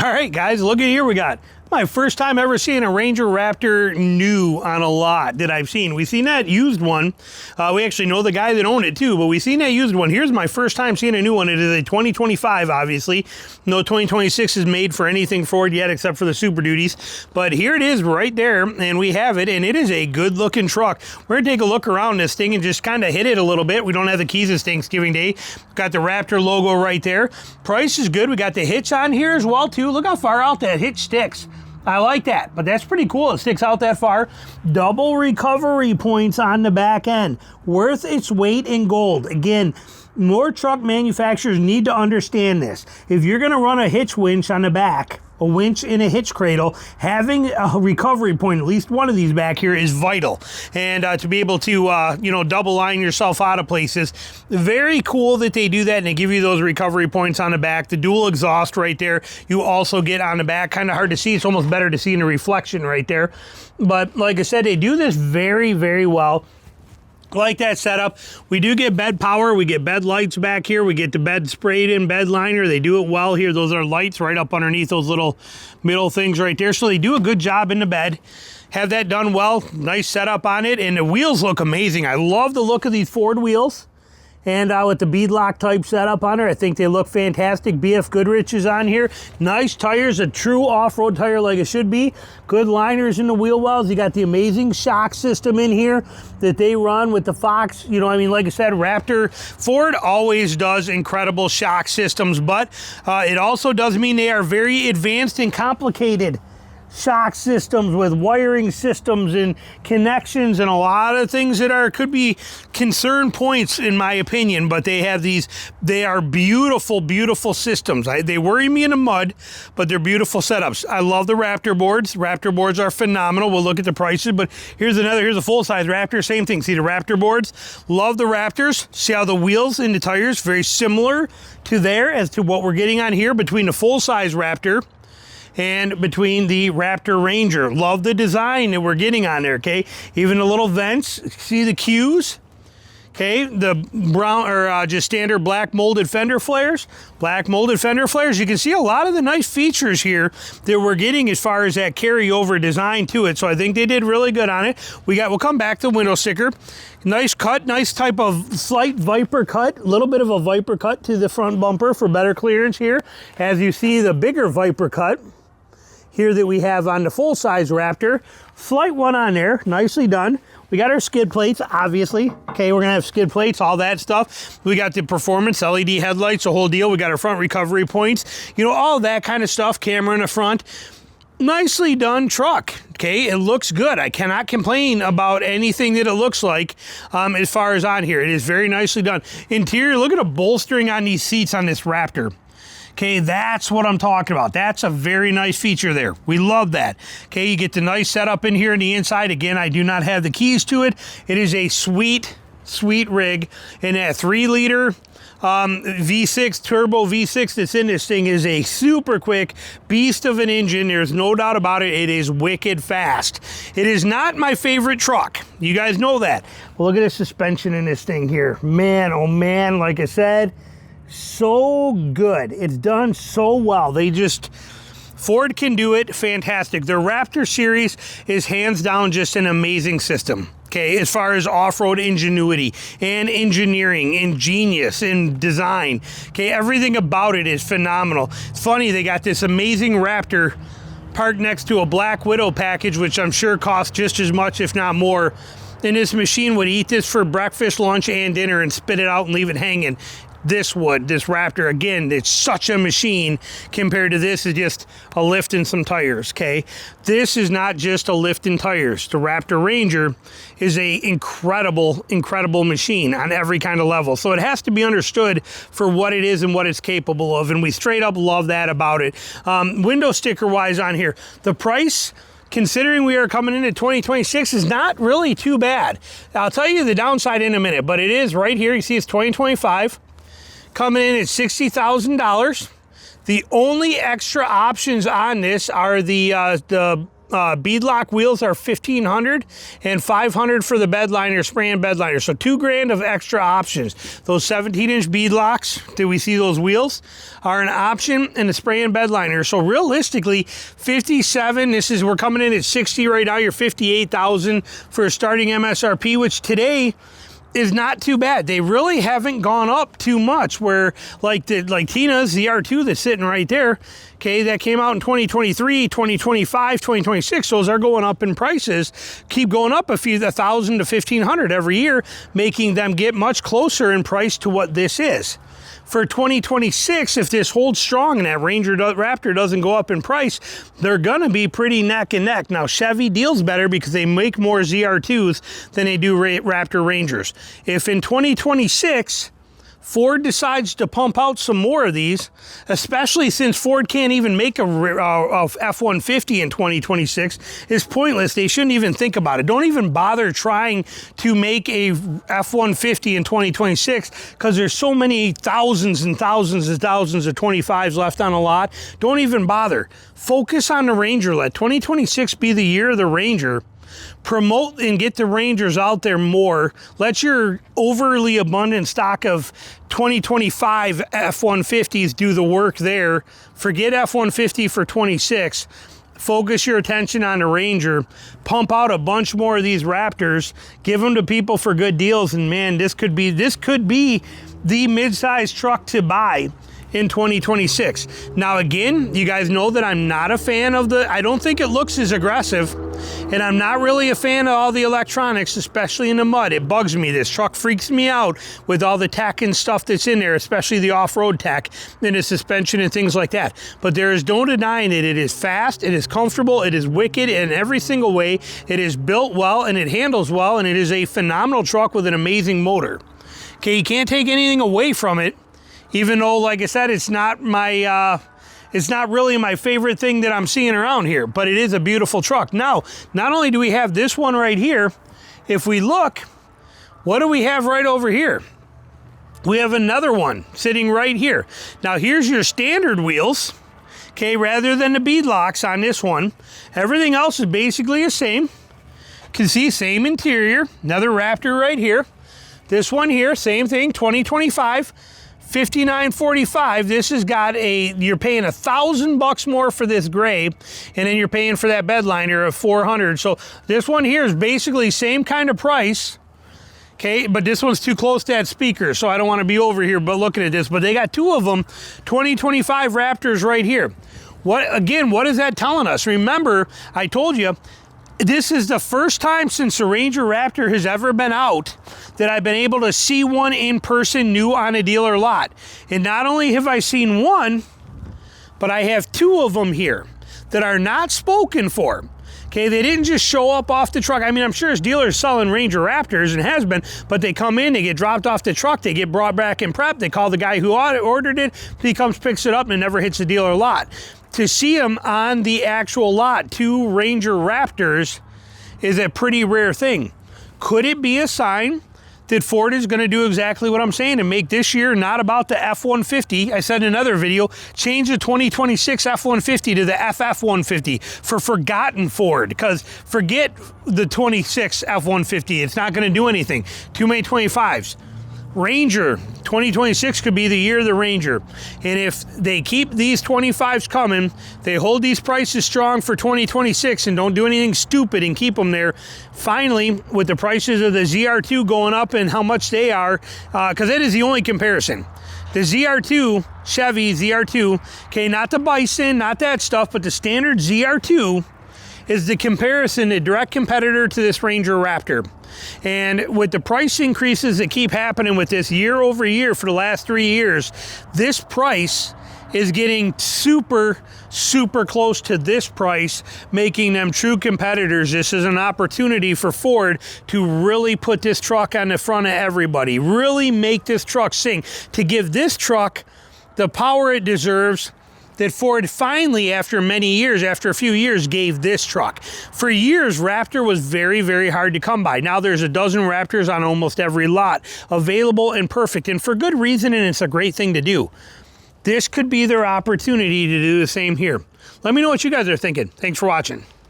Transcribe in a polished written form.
All right, guys, look at here. We got my first time ever seeing a Ranger Raptor new on a lot that I've seen. We've seen that used one. We actually know the guy that owned it too, but we've seen that used one. Here's my first time seeing a new one. It is a 2025, obviously. No 2026 is made for anything Ford yet except for the Super Duties. But here it is right there, and we have it, and it is a good-looking truck. We're going to take a look around this thing and just kind of hit it a little bit. We don't have the keys this Thanksgiving Day. Got the Raptor logo right there. Price is good. We got the hitch on here as well, too. Look how far out that hitch sticks. I like that, but that's pretty cool. It sticks out that far. Double recovery points on the back end. Worth its weight in gold. Again, more truck manufacturers need to understand this. If you're going to run a hitch winch on the back, a winch in a hitch cradle, having a recovery point, at least one of these back here, is vital. And to be able to, double line yourself out of places. Very cool that they do that and they give you those recovery points on the back. The dual exhaust right there, you also get on the back. Kind of hard to see. It's almost better to see in the reflection right there. But like I said, they do this very, very well. Like that setup. We do get bed power. We get bed lights back here. We get the bed sprayed in bed liner. They do it well here. Those are lights right up underneath those little middle things right there. So they do a good job in the bed. Have that done well. Nice setup on it. And the wheels look amazing. I love the look of these Ford wheels. And with the beadlock type setup on there, I think they look fantastic. BF Goodrich is on here. Nice tires, a true off-road tire like it should be. Good liners in the wheel wells. You got the amazing shock system in here that they run with the Fox. Like I said, Raptor, Ford always does incredible shock systems, but it also does mean they are very advanced and complicated shock systems with wiring systems and connections and a lot of things that could be concern points in my opinion, but they are beautiful, beautiful systems. They worry me in the mud, but they're beautiful setups. I love the Raptor boards. Raptor boards are phenomenal. We'll look at the prices, but here's a full-size Raptor, same thing. See the Raptor boards? Love the Raptors. See how the wheels and the tires, very similar to there as to what we're getting on here between the full-size Raptor and between the Raptor Ranger. Love the design that we're getting on there, okay? Even the little vents, see the Qs? Okay, the brown or just standard black molded fender flares. Black molded fender flares. You can see a lot of the nice features here that we're getting as far as that carryover design to it. So I think they did really good on it. We'll come back to the window sticker. Nice cut, nice type of slight Viper cut. A little bit of a Viper cut to the front bumper for better clearance here. As you see, the bigger Viper cut here that we have on the full-size Raptor. Slight one on there, nicely done. We got our skid plates, obviously. Okay, we're gonna have skid plates, all that stuff. We got the performance LED headlights, the whole deal. We got our front recovery points, all that kind of stuff. Camera in the front. Nicely done truck. Okay, it looks good. I cannot complain about anything that it looks like as far as on here. It is very nicely done. Interior, look at the bolstering on these seats on this Raptor. Okay, that's what I'm talking about. That's a very nice feature there. We love that. Okay, you get the nice setup in here on the inside. Again, I do not have the keys to it. It is a sweet, sweet rig. And that 3-liter V6, turbo V6 that's in this thing is a super quick beast of an engine. There's no doubt about it. It is wicked fast. It is not my favorite truck. You guys know that. Well, look at the suspension in this thing here. Man, oh man, like I said, so good. It's done so well. Ford can do it fantastic. Their Raptor series is hands down just an amazing system. Okay, as far as off-road ingenuity and engineering and genius and design. Okay, everything about it is phenomenal. It's funny, they got this amazing Raptor parked next to a Black Widow package, which I'm sure costs just as much, if not more. And this machine would eat this for breakfast, lunch, and dinner and spit it out and leave it hanging. This Raptor, again, it's such a machine compared to this is just a lift and some tires, okay? This is not just a lift and tires. The Raptor Ranger is a incredible, incredible machine on every kind of level. So it has to be understood for what it is and what it's capable of, and we straight up love that about it. Window sticker-wise on here, the price, considering we are coming into 2026, is not really too bad. I'll tell you the downside in a minute, but it is right here. You see it's 2025. Coming in at $60,000. The only extra options on this are the beadlock wheels are $1,500 and $500 for the bed liner, spray and bed liner. So $2,000 of extra options. Those 17-inch beadlocks, do we see those wheels, are an option in the spray and bed liner. So realistically, 57, we're coming in at 60 right now. You're 58,000 for a starting MSRP, which today is not too bad. They really haven't gone up too much, where like Tina's ZR2 that's sitting right there, okay, that came out in 2023, 2025, 2026, those are going up in prices, keep going up $1,000 to $1,500 every year, making them get much closer in price to what this is. For 2026, if this holds strong and that Raptor doesn't go up in price, they're going to be pretty neck and neck. Now, Chevy deals better because they make more ZR2s than they do Raptor Rangers. If in 2026, Ford decides to pump out some more of these, especially since Ford can't even make a F-150 in 2026, is pointless. They shouldn't even think about it. Don't even bother trying to make a F-150 in 2026 because there's so many thousands and thousands and thousands of 25s left on the lot. Don't even bother. Focus on the Ranger. Let 2026 be the year of the Ranger. Promote and get the Rangers out there more. Let your overly abundant stock of 2025 F-150s do the work there. Forget F-150 for 26. Focus your attention on the Ranger. Pump out a bunch more of these Raptors. Give them to people for good deals. And man, this could be the mid-size truck to buy in 2026. Now again, you guys know that I'm not a fan of I don't think it looks as aggressive, and I'm not really a fan of all the electronics, especially in the mud. It bugs me. This truck freaks me out with all the tech and stuff that's in there, especially the off-road tech and the suspension and things like that. But there is no denying it. It is fast, it is comfortable, it is wicked in every single way. It is built well and it handles well, and it is a phenomenal truck with an amazing motor. Okay, you can't take anything away from it. Even though, like I said, it's not really my favorite thing that I'm seeing around here, but it is a beautiful truck. Now, not only do we have this one right here, if we look, what do we have right over here? We have another one sitting right here. Now, here's your standard wheels, okay, rather than the beadlocks on this one. Everything else is basically the same. You can see, same interior, another Raptor right here. This one here, same thing, 2025. $59.45. This has got you're paying $1,000 more for this gray, and then you're paying for that bed liner of $400. So this one here is basically same kind of price. Okay, but this one's too close to that speaker, so I don't want to be over here but looking at this. But they got two of them, 2025 Raptors right here. What is that telling us? Remember, I told you, this is the first time since the Ranger Raptor has ever been out that I've been able to see one in person new on a dealer lot. And not only have I seen one, but I have two of them here that are not spoken for. Okay, they didn't just show up off the truck. I mean, I'm sure his dealer's selling Ranger Raptors and has been, but they come in, they get dropped off the truck, they get brought back in prep, they call the guy who ordered it, he comes, picks it up, and it never hits the dealer lot. To see them on the actual lot, two Ranger Raptors, is a pretty rare thing. Could it be a sign that Ford is going to do exactly what I'm saying and make this year not about the F-150? I said in another video, change the 2026 F-150 to the FF-150 for forgotten Ford, because forget the 26 F-150. It's not going to do anything. Too many 25s. Ranger, 2026 could be the year of the Ranger. And if they keep these 25s coming, they hold these prices strong for 2026 and don't do anything stupid and keep them there. Finally, with the prices of the ZR2 going up and how much they are, because that is the only comparison. The ZR2, Chevy ZR2, okay, not the Bison, not that stuff, but the standard ZR2 is the comparison, the direct competitor to this Ranger Raptor. And with the price increases that keep happening with this year over year for the last 3 years, this price is getting super, super close to this price, making them true competitors. This is an opportunity for Ford to really put this truck on the front of everybody, really make this truck sing, to give this truck the power it deserves, that Ford finally, after many years, after a few years, gave this truck. For years, Raptor was very, very hard to come by. Now there's a dozen Raptors on almost every lot, available and perfect, and for good reason, and it's a great thing to do. This could be their opportunity to do the same here. Let me know what you guys are thinking. Thanks for watching.